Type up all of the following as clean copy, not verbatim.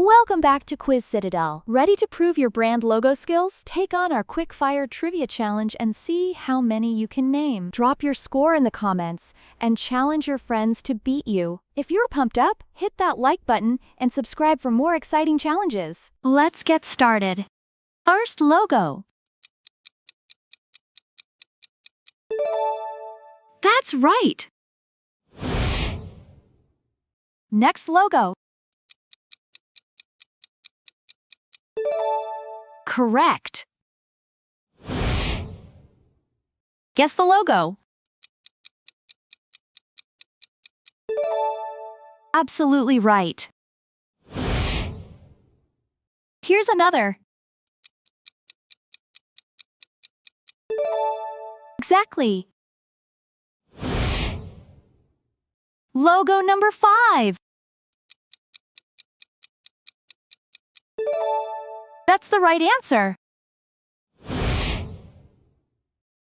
Welcome back to Quiz Citadel. Ready to prove your brand logo skills? Take on our quick-fire trivia challenge and see how many you can name. Drop your score in the comments and challenge your friends to beat you. If you're pumped up, hit that like button and subscribe for more exciting challenges. Let's get started. First logo. That's right. Next logo. Correct. Guess the logo. Absolutely right. Here's another. Exactly. Logo number 5. That's the right answer.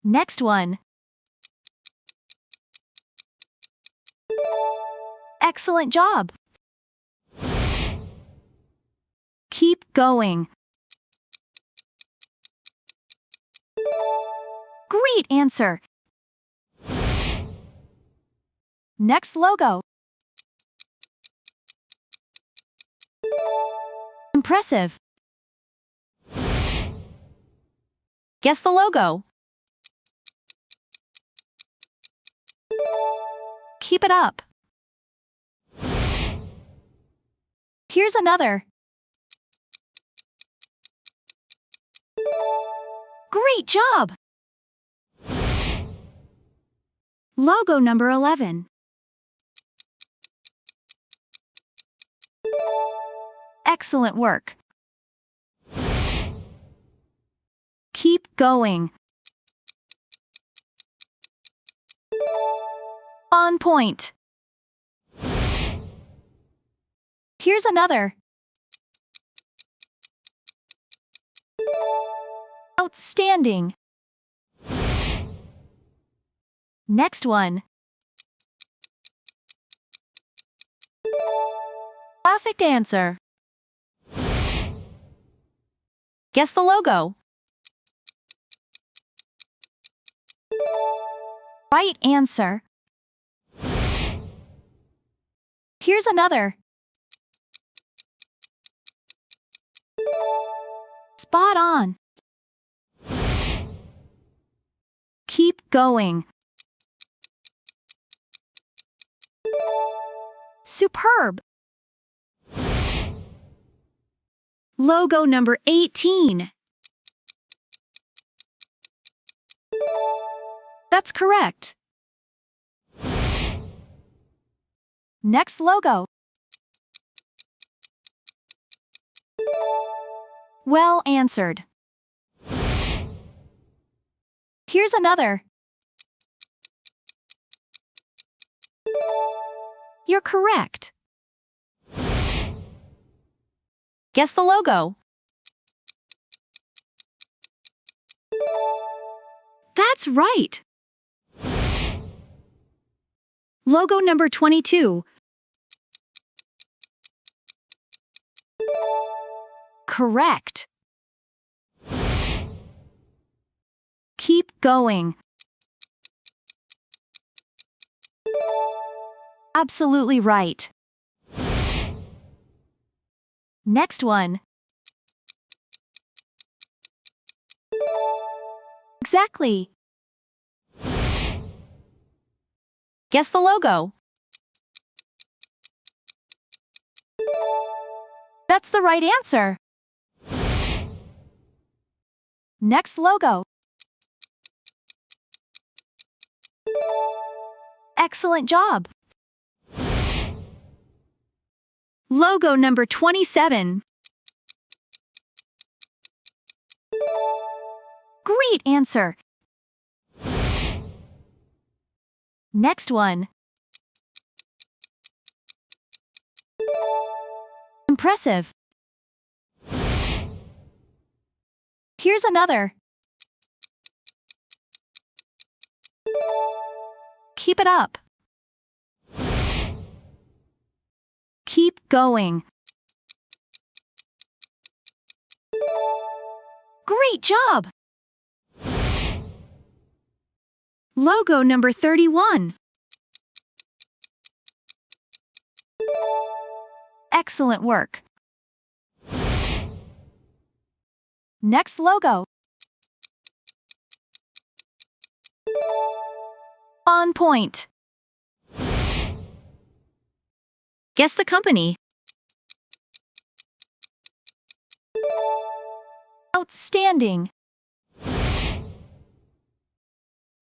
Next one. Excellent job. Keep going. Great answer. Next logo. Impressive. Guess the logo. Keep it up. Here's another. Great job! Logo number 11. Excellent work. Keep going. On point. Here's another. Outstanding. Next one. Perfect answer. Guess the logo. Right answer. Here's another. Spot on. Keep going. Superb. Logo number 18. That's correct. Next logo. Well answered. Here's another. You're correct. Guess the logo. That's right. Logo number 22. Correct. Keep going. Absolutely right. Next one. Exactly. Guess the logo. That's the right answer. Next logo. Excellent job. Logo number 27. Great answer. Next one. Impressive. Here's another. Keep it up. Keep going. Great job! Logo number 31. Excellent work. Next logo. On point. Guess the company. Outstanding.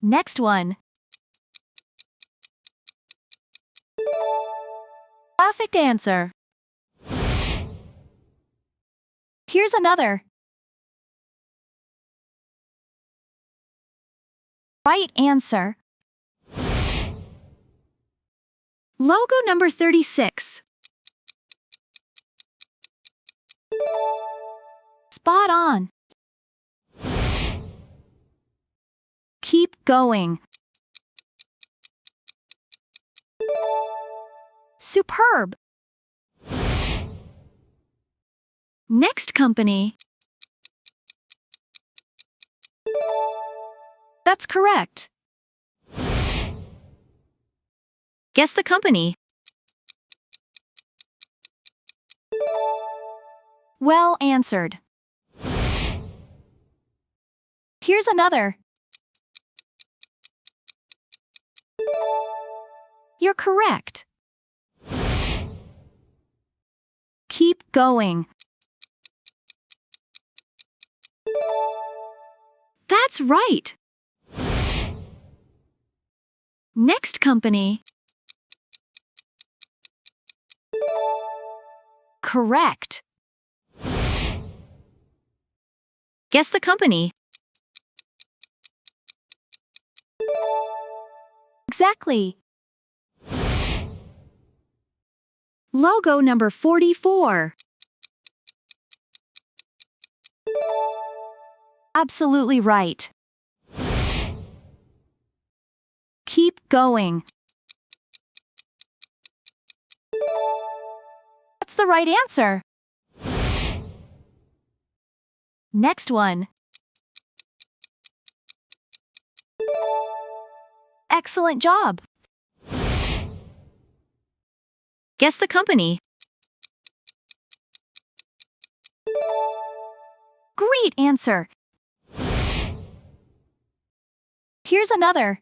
Next one. Perfect answer. Here's another. Right answer. Logo number 36. Spot on. Keep going. Superb. Next company. That's correct. Guess the company. Well answered. Here's another. You're correct. Keep going. That's right. Next company. Correct. Guess the company. Exactly. Logo number 44. Absolutely right. Keep going. That's the right answer. Next one. Excellent job. Guess the company. Great answer. Here's another.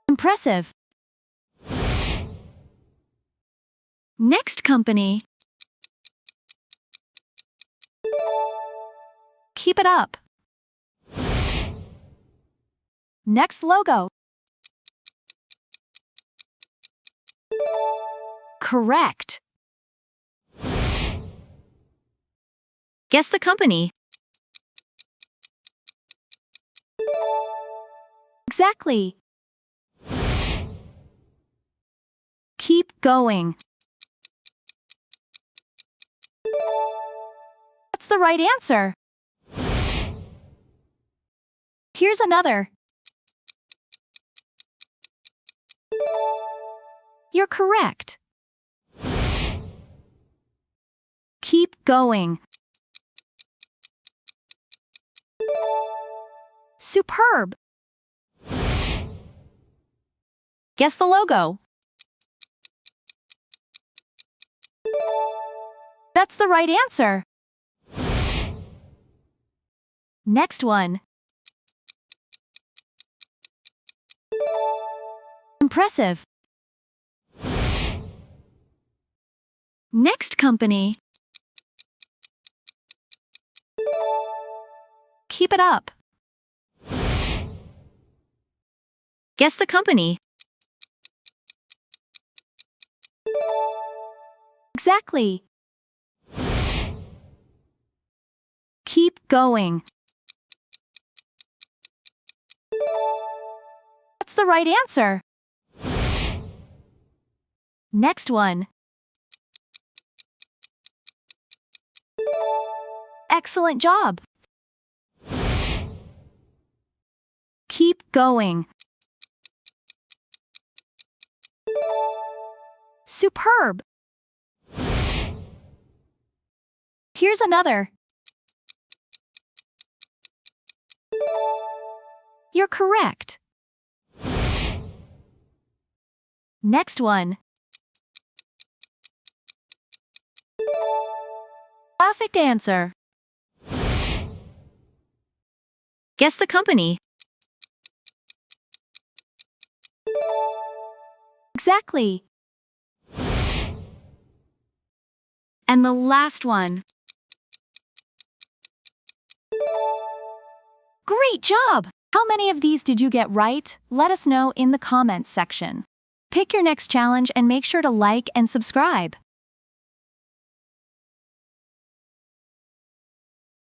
Impressive. Next company. Keep it up. Next logo. Correct. Guess the company. Exactly. Keep going. That's the right answer. Here's another. You're correct. Keep going. Superb. Guess the logo. That's the right answer. Next one. Impressive. Next company. Keep it up. Guess the company. Exactly. Keep going. That's the right answer. Next one. Excellent job. Keep going. Superb. Here's another. You're correct. Next one. Perfect answer. Guess the company. Exactly. And the last one. Great job! How many of these did you get right? Let us know in the comments section. Pick your next challenge and make sure to like and subscribe.